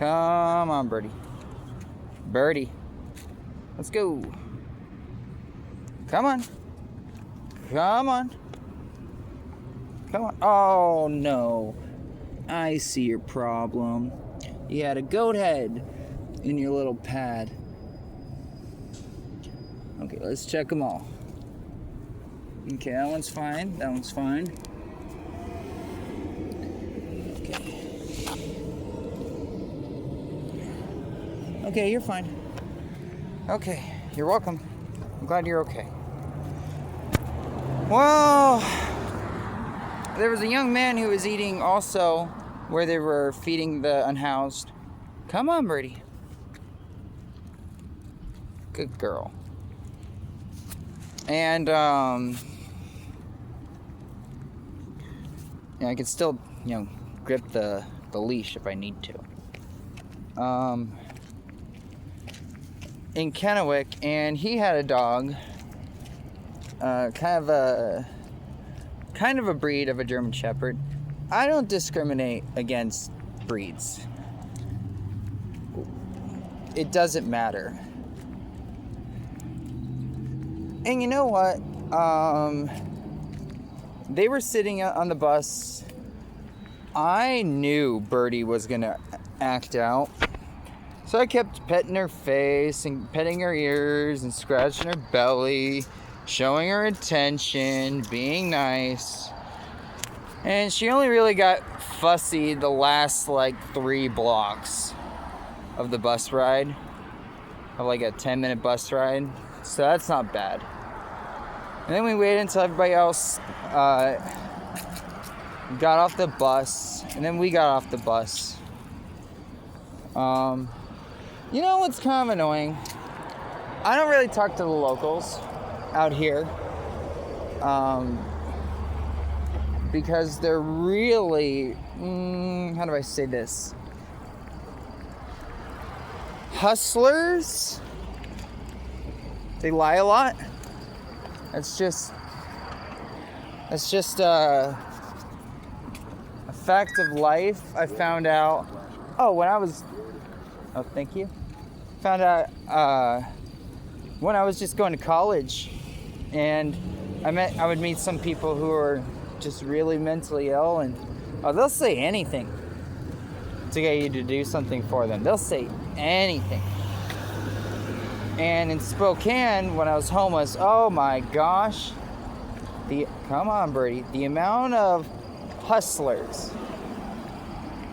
Come on, Birdie. Birdie. Let's go. Come on. Come on. Come on. Oh, no. I see your problem. You had a goat head in your little pad. Okay, let's check them all. Okay, that one's fine. That one's fine. Okay. Okay, you're fine. Okay, you're welcome. I'm glad you're okay. Well, there was a young man who was eating also where they were feeding the unhoused. Come on, Birdie. Good girl. And, yeah, I can still, grip the leash if I need to. In Kennewick, and he had a dog, kind of a breed of a German Shepherd. I don't discriminate against breeds. It doesn't matter. And you know what? They were sitting on the bus. I knew Birdie was gonna act out. So I kept petting her face and petting her ears and scratching her belly, showing her attention, being nice. And she only really got fussy the last 3 blocks of the bus ride, of a 10-minute bus ride. So that's not bad. And then we waited until everybody else got off the bus, and then we got off the bus. You know what's kind of annoying? I don't really talk to the locals out here. Because they're really, how do I say this? Hustlers. They lie a lot. That's just a fact of life. I found out, thank you. Found out when I was just going to college, and I would meet some people who are just really mentally ill, and they'll say anything to get you to do something for them. They'll say anything. And in Spokane, when I was homeless, oh my gosh, come on, Birdie, the amount of hustlers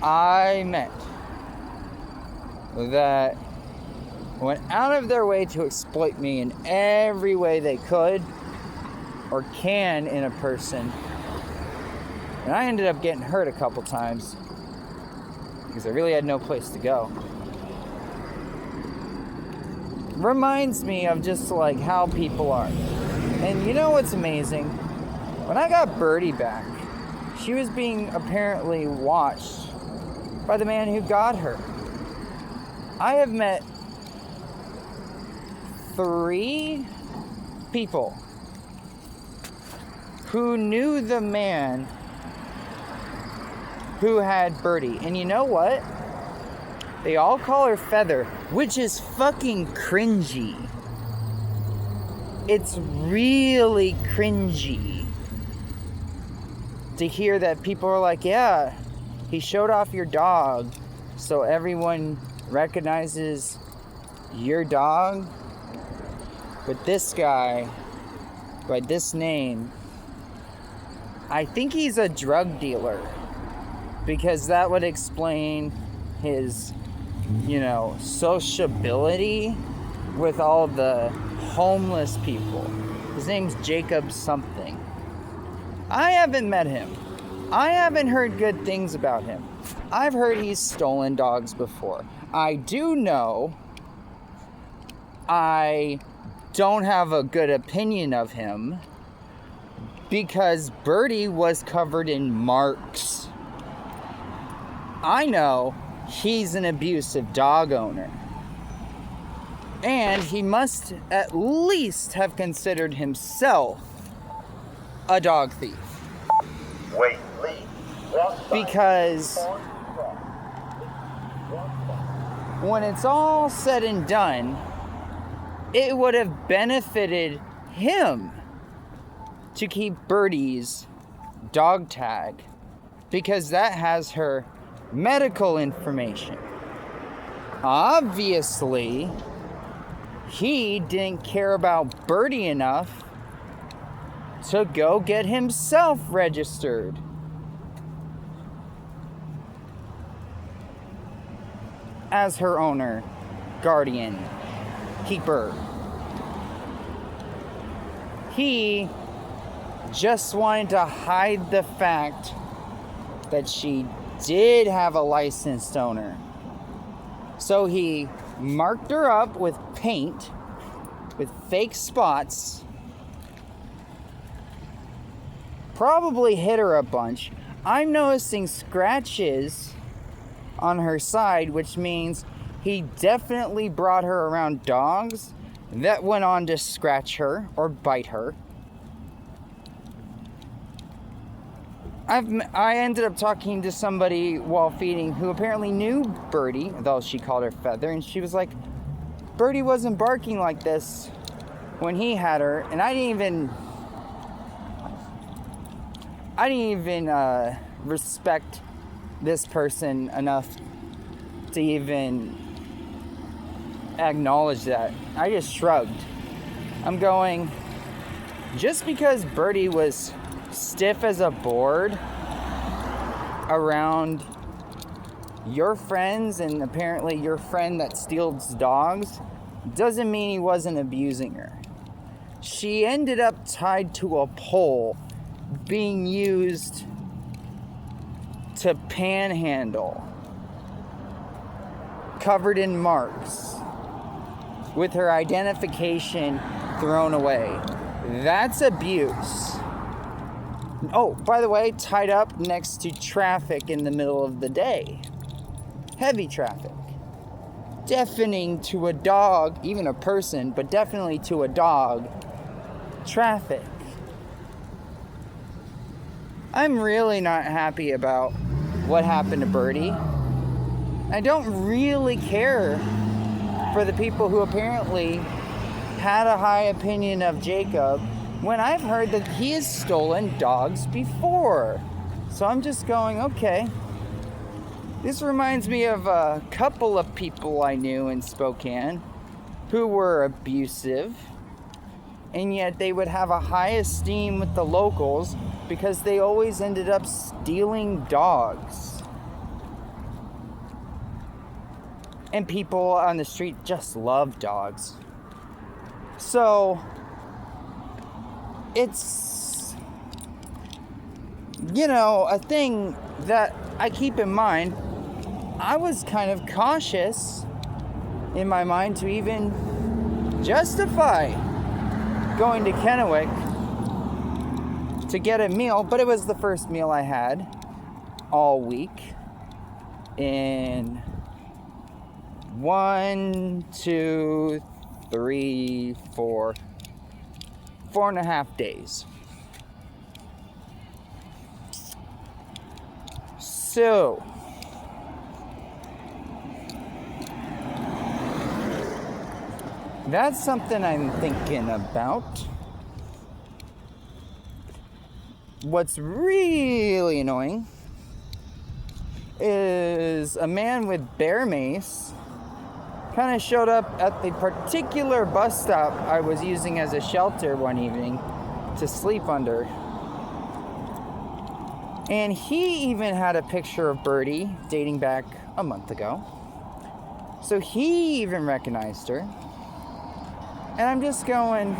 I met that went out of their way to exploit me in every way they could or can in a person. And I ended up getting hurt a couple times because I really had no place to go. Reminds me of just how people are. And you know what's amazing? When I got Birdie back, she was being apparently watched by the man who got her. I have met 3 people who knew the man who had Birdie. And you know what? They all call her Feather, which is fucking cringy. It's really cringy to hear that people are like, yeah, he showed off your dog so everyone recognizes your dog. But this guy, by this name, I think he's a drug dealer, because that would explain his, sociability with all the homeless people. His name's Jacob something. I haven't met him. I haven't heard good things about him. I've heard he's stolen dogs before. I do know I don't have a good opinion of him because Birdie was covered in marks. I know he's an abusive dog owner. And he must at least have considered himself a dog thief. Wait, Lee. Because when it's all said and done, it would have benefited him to keep Birdie's dog tag, because that has her medical information. Obviously, he didn't care about Birdie enough to go get himself registered. As her owner, guardian, keeper. He just wanted to hide the fact that she did have a licensed owner. So he marked her up with paint, with fake spots, probably hit her a bunch. I'm noticing scratches on her side, which means he definitely brought her around dogs that went on to scratch her or bite her. I ended up talking to somebody while feeding who apparently knew Birdie, though she called her Feather, and she was like, Birdie wasn't barking like this when he had her, and I didn't even respect this person enough to even acknowledge that. I just shrugged. I'm going, just because Birdie was stiff as a board around your friends and apparently your friend that steals dogs doesn't mean he wasn't abusing her. She ended up tied to a pole being used to panhandle, covered in marks, with her identification thrown away. That's abuse. Oh, by the way, tied up next to traffic in the middle of the day. Heavy traffic. Deafening to a dog, even a person, but definitely to a dog, traffic. I'm really not happy about what happened to Birdie. I don't really care for the people who apparently had a high opinion of Jacob when I've heard that he has stolen dogs before. So I'm just going, okay. This reminds me of a couple of people I knew in Spokane who were abusive, and yet they would have a high esteem with the locals because they always ended up stealing dogs. And people on the street just love dogs. So it's, a thing that I keep in mind. I was kind of cautious in my mind to even justify going to Kennewick to get a meal, but it was the first meal I had all week in 4.5 days. So that's something I'm thinking about. What's really annoying is a man with bear mace kind of showed up at the particular bus stop I was using as a shelter one evening to sleep under. And he even had a picture of Birdie dating back a month ago. So he even recognized her. And I'm just going,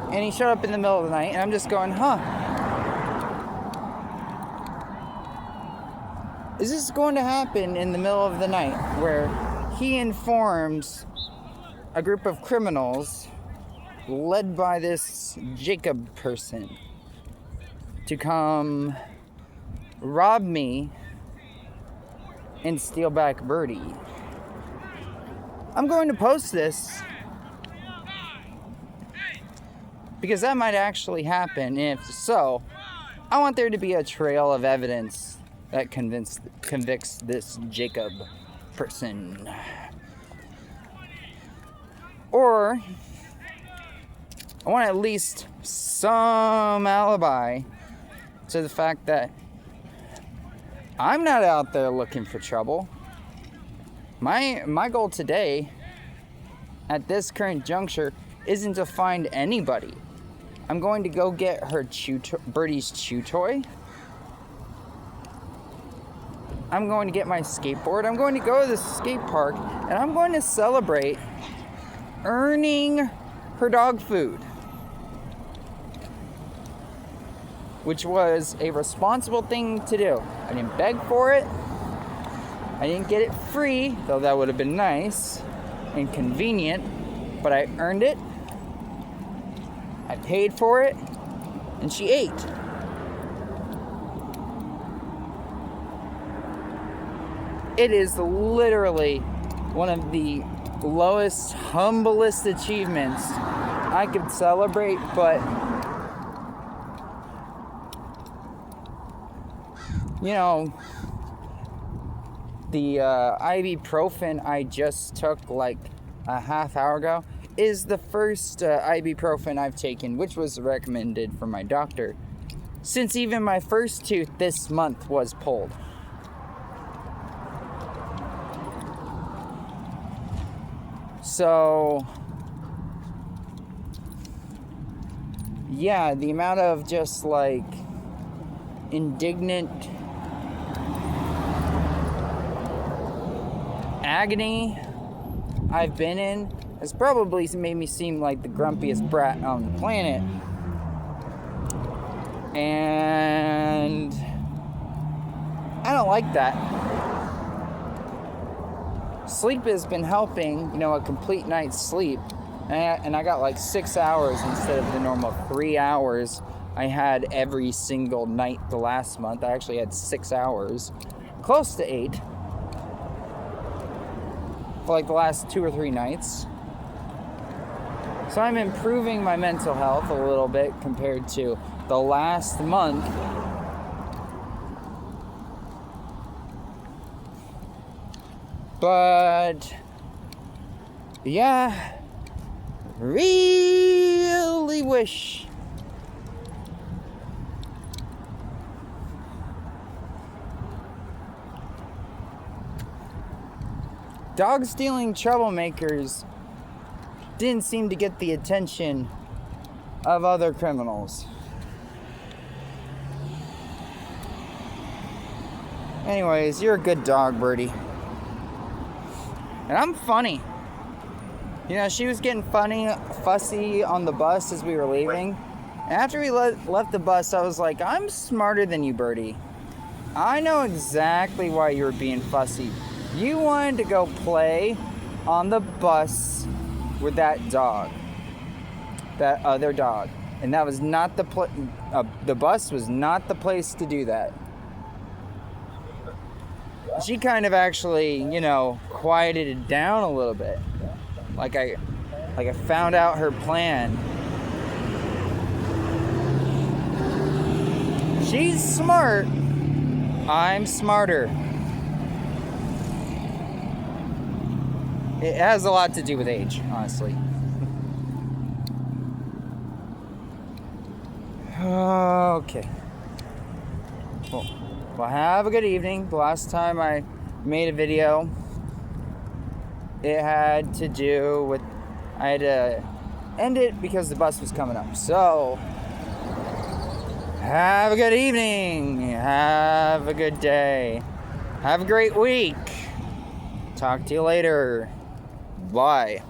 And he showed up in the middle of the night, and I'm just going, Is this going to happen in the middle of the night where he informs a group of criminals led by this Jacob person to come rob me and steal back Birdie? I'm going to post this because that might actually happen. If so, I want there to be a trail of evidence that convicts this Jacob person. Or I want at least some alibi to the fact that I'm not out there looking for trouble. My goal today, at this current juncture, isn't to find anybody. I'm going to go get her Birdie's chew toy. I'm going to get my skateboard. I'm going to go to the skate park, and I'm going to celebrate earning her dog food, which was a responsible thing to do. I didn't beg for it. I didn't get it free, though that would have been nice and convenient, but I earned it. I paid for it, and she ate. It is literally one of the lowest, humblest achievements I could celebrate, but you know, the ibuprofen I just took like a half hour ago is the first ibuprofen I've taken, which was recommended from my doctor, since even my first tooth this month was pulled. So, yeah, the amount of just like indignant agony I've been in has probably made me seem like the grumpiest brat on the planet. And I don't like that. Sleep has been helping, a complete night's sleep. And I got like 6 hours instead of the normal 3 hours I had every single night the last month. I actually had 6 hours, close to 8, for like the last 2 or 3 nights. So I'm improving my mental health a little bit compared to the last month. But yeah, really wish dog stealing troublemakers didn't seem to get the attention of other criminals. Anyways, you're a good dog, Birdie. And I'm funny. She was getting fussy on the bus as we were leaving. And after we left the bus, I was like, I'm smarter than you, Birdie. I know exactly why you were being fussy. You wanted to go play on the bus with that dog. That other dog. And that was not the bus was not the place to do that. She kind of actually, quieted it down a little bit. Like I found out her plan. She's smart. I'm smarter. It has a lot to do with age, honestly. Okay. Well, have a good evening. The last time I made a video, it had to do with, I had to end it because the bus was coming up. So, have a good evening. Have a good day. Have a great week. Talk to you later. Bye.